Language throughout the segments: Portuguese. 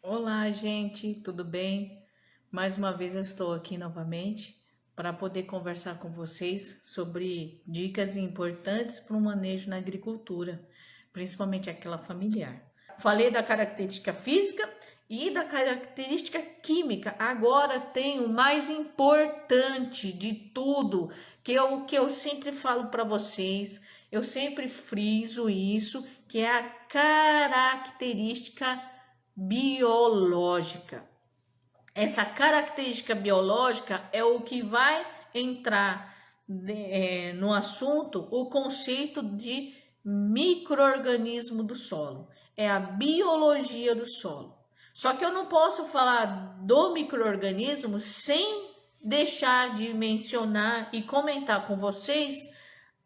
Olá, gente, tudo bem? Mais uma vez eu estou aqui novamente para poder conversar com vocês sobre dicas importantes para o manejo na agricultura, principalmente aquela familiar. Falei da característica física e da característica química. Agora tem o mais importante de tudo, que é o que eu sempre falo para vocês, eu sempre friso isso, que é a característica biológica. Essa característica biológica é o que vai entrar no assunto, o conceito de micro-organismo do solo. É a biologia do solo. Só que eu não posso falar do micro-organismo sem deixar de mencionar e comentar com vocês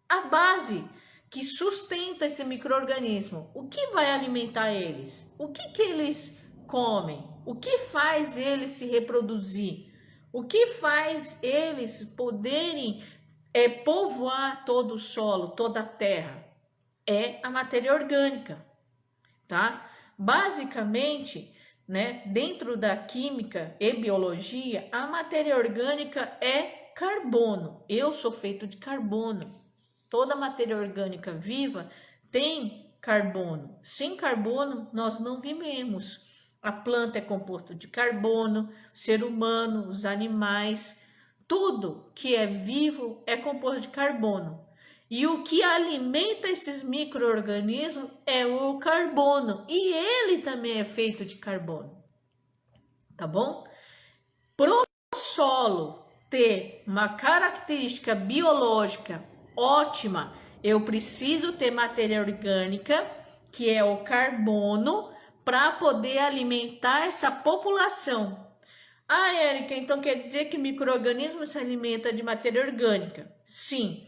a base que sustenta esse micro-organismo. O que vai alimentar eles? O que eles comem? O que faz eles se reproduzir? O que faz eles poderem povoar todo o solo, toda a terra? É a matéria orgânica, tá? Basicamente, né, dentro da química e biologia, a matéria orgânica é carbono. Eu sou feito de carbono. Toda matéria orgânica viva tem carbono. Sem carbono, nós não vivemos. A planta é composto de carbono, o ser humano, os animais, tudo que é vivo é composto de carbono. E o que alimenta esses micro-organismos é o carbono. E ele também é feito de carbono. Tá bom? Pro solo ter uma característica biológica ótima, eu preciso ter matéria orgânica, que é o carbono, para poder alimentar essa população. Ah, Érica, então quer dizer que o micro-organismo se alimenta de matéria orgânica? Sim.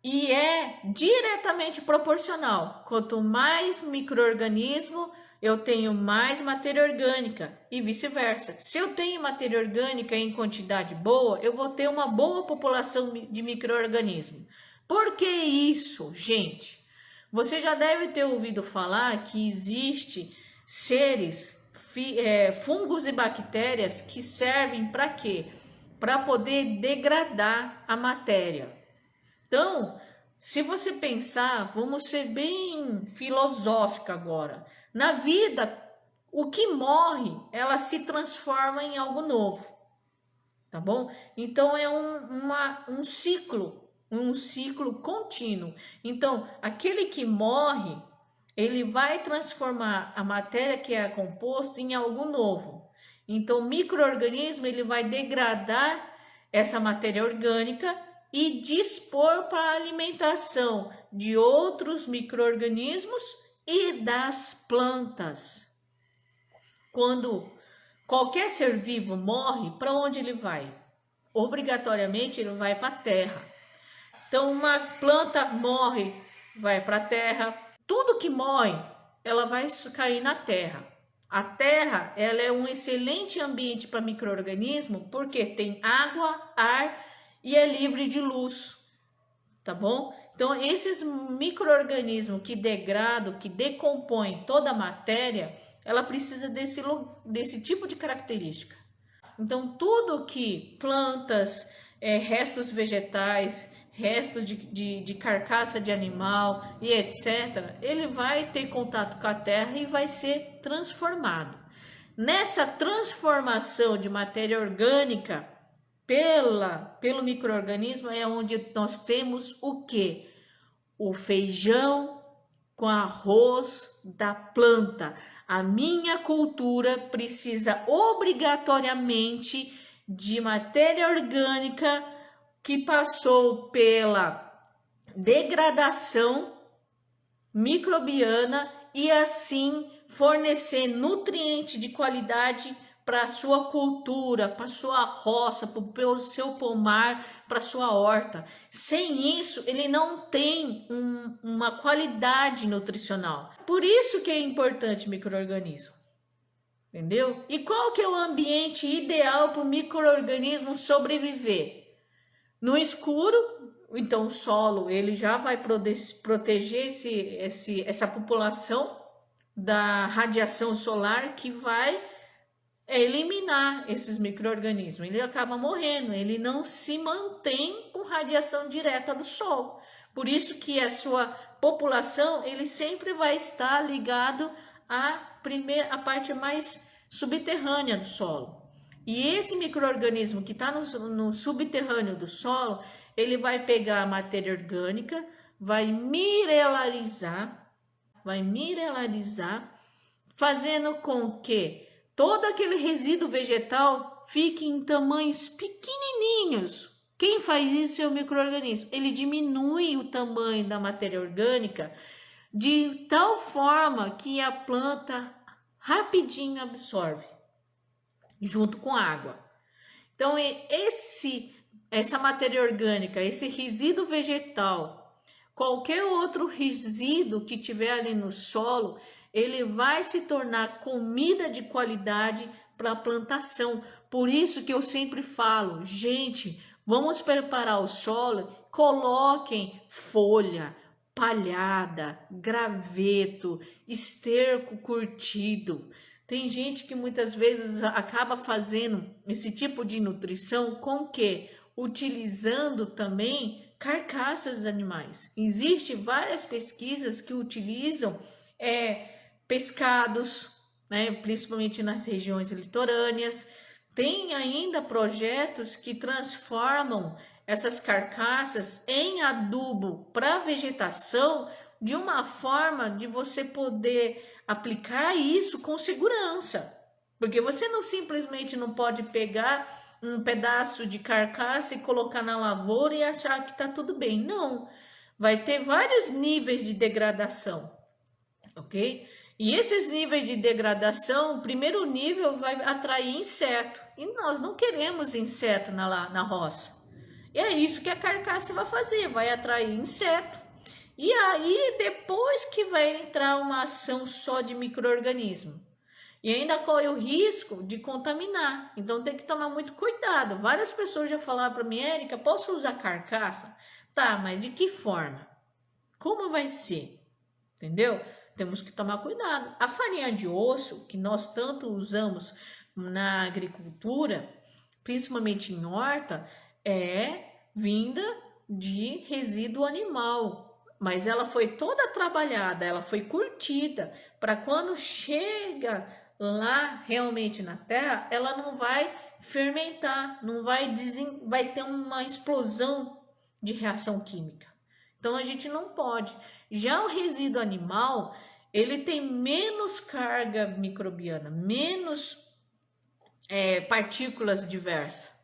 E é diretamente proporcional. Quanto mais micro-organismo, eu tenho mais matéria orgânica e vice-versa. Se eu tenho matéria orgânica em quantidade boa, eu vou ter uma boa população de micro-organismo. Por que isso, gente? Você já deve ter ouvido falar que existe seres, fungos e bactérias que servem para quê? Para poder degradar a matéria. Então, se você pensar, vamos ser bem filosófica agora. Na vida, o que morre, ela se transforma em algo novo, tá bom? Então é um ciclo contínuo. Então, aquele que morre, ele vai transformar a matéria que é composto em algo novo. Então, o micro-organismo ele vai degradar essa matéria orgânica e dispor para a alimentação de outros micro-organismos e das plantas. Quando qualquer ser vivo morre, para onde ele vai? Obrigatoriamente ele vai para a terra. Então, uma planta morre, vai para a terra. Tudo que morre, ela vai cair na terra. A terra, ela é um excelente ambiente para micro-organismo porque tem água, ar e é livre de luz, tá bom? Então, esses micro-organismos que degradam, que decompõem toda a matéria, ela precisa desse tipo de característica. Então, tudo que plantas, restos vegetais, restos de carcaça de animal e etc., ele vai ter contato com a terra e vai ser transformado. Nessa transformação de matéria orgânica pelo micro-organismo é onde nós temos o que? O feijão com arroz da planta. A minha cultura precisa obrigatoriamente de matéria orgânica que passou pela degradação microbiana e assim fornecer nutriente de qualidade para a sua cultura, para a sua roça, para o seu pomar, para a sua horta. Sem isso, ele não tem uma qualidade nutricional. Por isso que é importante micro-organismo. Entendeu? E qual que é o ambiente ideal para o micro-organismo sobreviver? No escuro, então o solo ele já vai proteger essa população da radiação solar que vai eliminar esses micro-organismos. Ele acaba morrendo, ele não se mantém com radiação direta do sol. Por isso que a sua população, ele sempre vai estar ligado à parte mais subterrânea do solo. E esse micro-organismo que está no subterrâneo do solo, ele vai pegar a matéria orgânica, vai mineralizar, fazendo com que todo aquele resíduo vegetal fique em tamanhos pequenininhos. Quem faz isso é o micro-organismo. Ele diminui o tamanho da matéria orgânica de tal forma que a planta rapidinho absorve, junto com a água. Então, essa matéria orgânica, esse resíduo vegetal, qualquer outro resíduo que tiver ali no solo, ele vai se tornar comida de qualidade para a plantação. Por isso que eu sempre falo, gente, vamos preparar o solo, coloquem folha, palhada, graveto, esterco curtido. Tem gente que muitas vezes acaba fazendo esse tipo de nutrição com que? Utilizando também carcaças de animais. Existem várias pesquisas que utilizam pescados, né, principalmente nas regiões litorâneas. Tem ainda projetos que transformam essas carcaças em adubo para vegetação, de uma forma de você poder aplicar isso com segurança. Porque você não simplesmente não pode pegar um pedaço de carcaça e colocar na lavoura e achar que está tudo bem. Não, vai ter vários níveis de degradação, ok? E esses níveis de degradação, o primeiro nível vai atrair inseto. E nós não queremos inseto na roça. E é isso que a carcaça vai fazer, vai atrair inseto. E aí depois que vai entrar uma ação só de micro-organismo. E ainda corre o risco de contaminar. Então tem que tomar muito cuidado. Várias pessoas já falaram para mim, Érica, posso usar carcaça? Tá, mas de que forma? Como vai ser? Entendeu? Temos que tomar cuidado. A farinha de osso, que nós tanto usamos na agricultura, principalmente em horta, é vinda de resíduo animal. Mas ela foi toda trabalhada, ela foi curtida, para quando chega lá realmente na terra, ela não vai fermentar, não vai ter uma explosão de reação química. Então a gente não pode. Já o resíduo animal, ele tem menos carga microbiana, menos partículas diversas.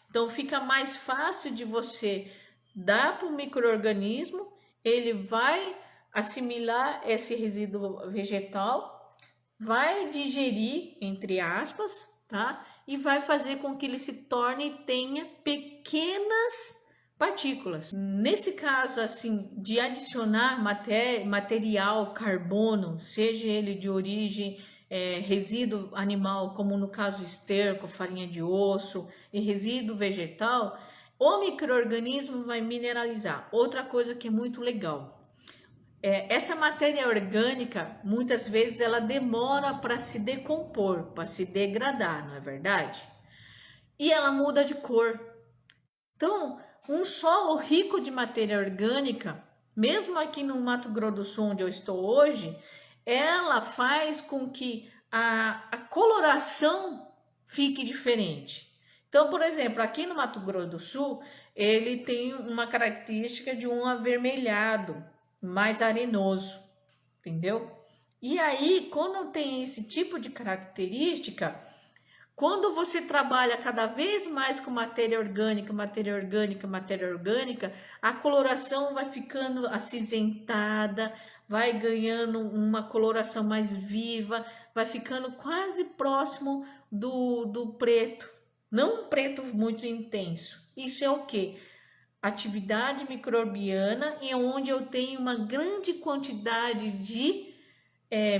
Então fica mais fácil de você dar para o micro-organismo, ele vai assimilar esse resíduo vegetal, vai digerir, entre aspas, tá? E vai fazer com que ele se torne e tenha pequenas partículas. Nesse caso, assim, de adicionar material carbono, seja ele de origem resíduo animal, como no caso esterco, farinha de osso, e resíduo vegetal, o micro-organismo vai mineralizar. Outra coisa que é muito legal, essa matéria orgânica, muitas vezes ela demora para se decompor, para se degradar, não é verdade? E ela muda de cor. Então, um solo rico de matéria orgânica, mesmo aqui no Mato Grosso do Sul, onde eu estou hoje, ela faz com que a coloração fique diferente. Então, por exemplo, aqui no Mato Grosso do Sul, ele tem uma característica de um avermelhado, mais arenoso, entendeu? E aí, quando tem esse tipo de característica, quando você trabalha cada vez mais com matéria orgânica, a coloração vai ficando acinzentada, vai ganhando uma coloração mais viva, vai ficando quase próximo do preto. Não um preto muito intenso. Isso é o quê? Atividade microbiana, e onde eu tenho uma grande quantidade de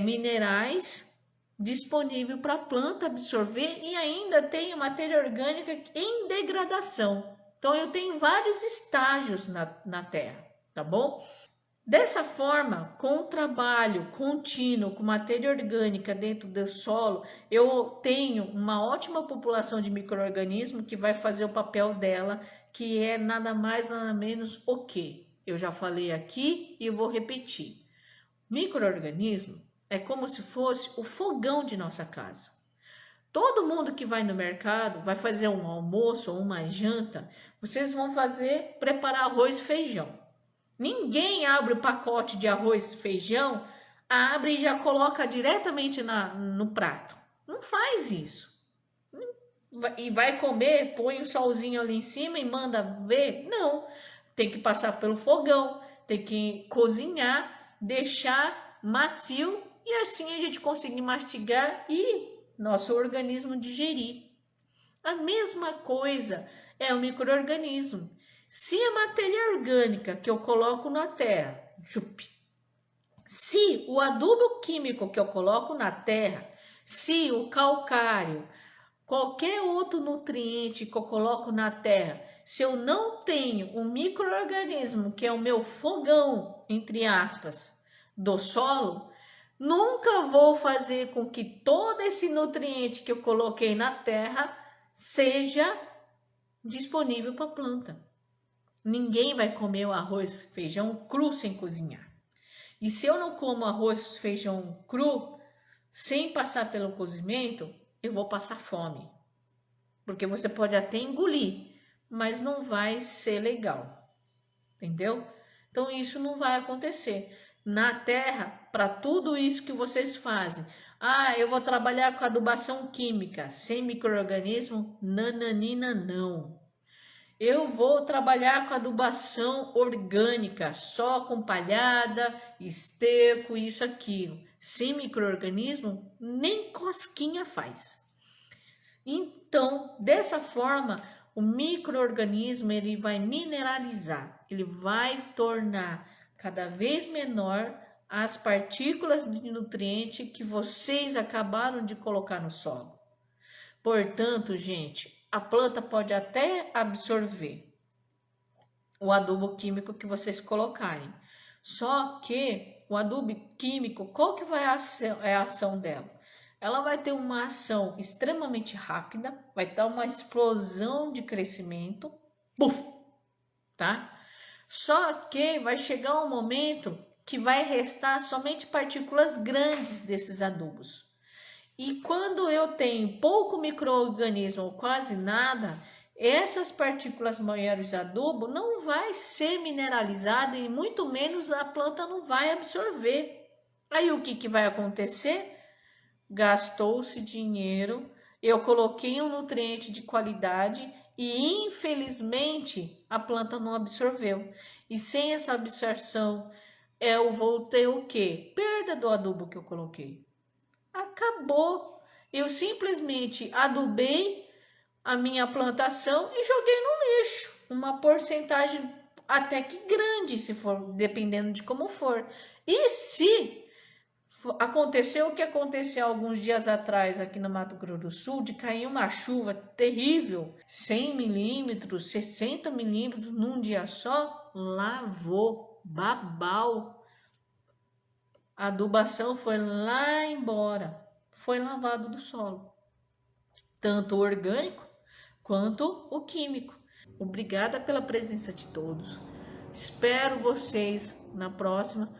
minerais disponível para a planta absorver, e ainda tenho matéria orgânica em degradação. Então eu tenho vários estágios na terra, tá bom? Dessa forma, com o trabalho contínuo com matéria orgânica dentro do solo, eu tenho uma ótima população de micro-organismos que vai fazer o papel dela, que é nada mais, nada menos o quê? Eu já falei aqui e eu vou repetir. Micro-organismo é como se fosse o fogão de nossa casa. Todo mundo que vai no mercado, vai fazer um almoço ou uma janta, vocês vão preparar arroz e feijão. Ninguém abre o pacote de arroz e feijão, abre e já coloca diretamente no prato. Não faz isso. E vai comer, põe um solzinho ali em cima e manda ver? Não. Tem que passar pelo fogão, tem que cozinhar, deixar macio e assim a gente conseguir mastigar e nosso organismo digerir. A mesma coisa é o micro-organismo. Se a matéria orgânica que eu coloco na terra, se o adubo químico que eu coloco na terra, se o calcário, qualquer outro nutriente que eu coloco na terra, se eu não tenho um micro-organismo que é o meu fogão, entre aspas, do solo, nunca vou fazer com que todo esse nutriente que eu coloquei na terra seja disponível para a planta. Ninguém vai comer o arroz e feijão cru sem cozinhar. E se eu não como arroz e feijão cru sem passar pelo cozimento, eu vou passar fome. Porque você pode até engolir, mas não vai ser legal. Entendeu? Então isso não vai acontecer. Na terra, para tudo isso que vocês fazem, eu vou trabalhar com adubação química, sem micro-organismo, nananina não. Eu vou trabalhar com adubação orgânica, só com palhada, esterco, isso, aquilo. Sem micro-organismo, nem cosquinha faz. Então, dessa forma, o micro-organismo ele vai mineralizar, ele vai tornar cada vez menor as partículas de nutriente que vocês acabaram de colocar no solo. Portanto, gente, a planta pode até absorver o adubo químico que vocês colocarem. Só que o adubo químico, qual que vai a ação dela? Ela vai ter uma ação extremamente rápida, vai dar uma explosão de crescimento, puf, tá? Só que vai chegar um momento que vai restar somente partículas grandes desses adubos. E quando eu tenho pouco micro-organismo ou quase nada, essas partículas maiores de adubo não vai ser mineralizada e muito menos a planta não vai absorver. Aí o que vai acontecer? Gastou-se dinheiro, eu coloquei um nutriente de qualidade e infelizmente a planta não absorveu. E sem essa absorção, eu vou ter o quê? Perda do adubo que eu coloquei. Acabou. Eu simplesmente adubei a minha plantação e joguei no lixo. Uma porcentagem até que grande, se for, dependendo de como for. E se aconteceu o que aconteceu alguns dias atrás aqui no Mato Grosso do Sul, de cair uma chuva terrível, 100 milímetros, 60 milímetros num dia só, lavou, babau. A adubação foi lá embora, foi lavado do solo, tanto o orgânico quanto o químico. Obrigada pela presença de todos. Espero vocês na próxima.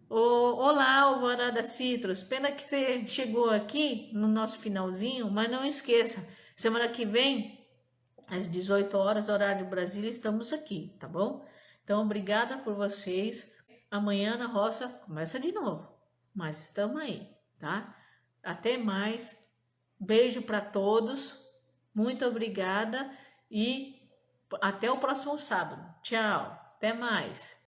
Olá, Alvorada Citrus. Pena que você chegou aqui no nosso finalzinho, mas não esqueça, semana que vem, às 18 horas, horário de Brasília, estamos aqui, tá bom? Então, obrigada por vocês. Amanhã na roça começa de novo, mas estamos aí, tá? Até mais, beijo para todos, muito obrigada e até o próximo sábado. Tchau, até mais.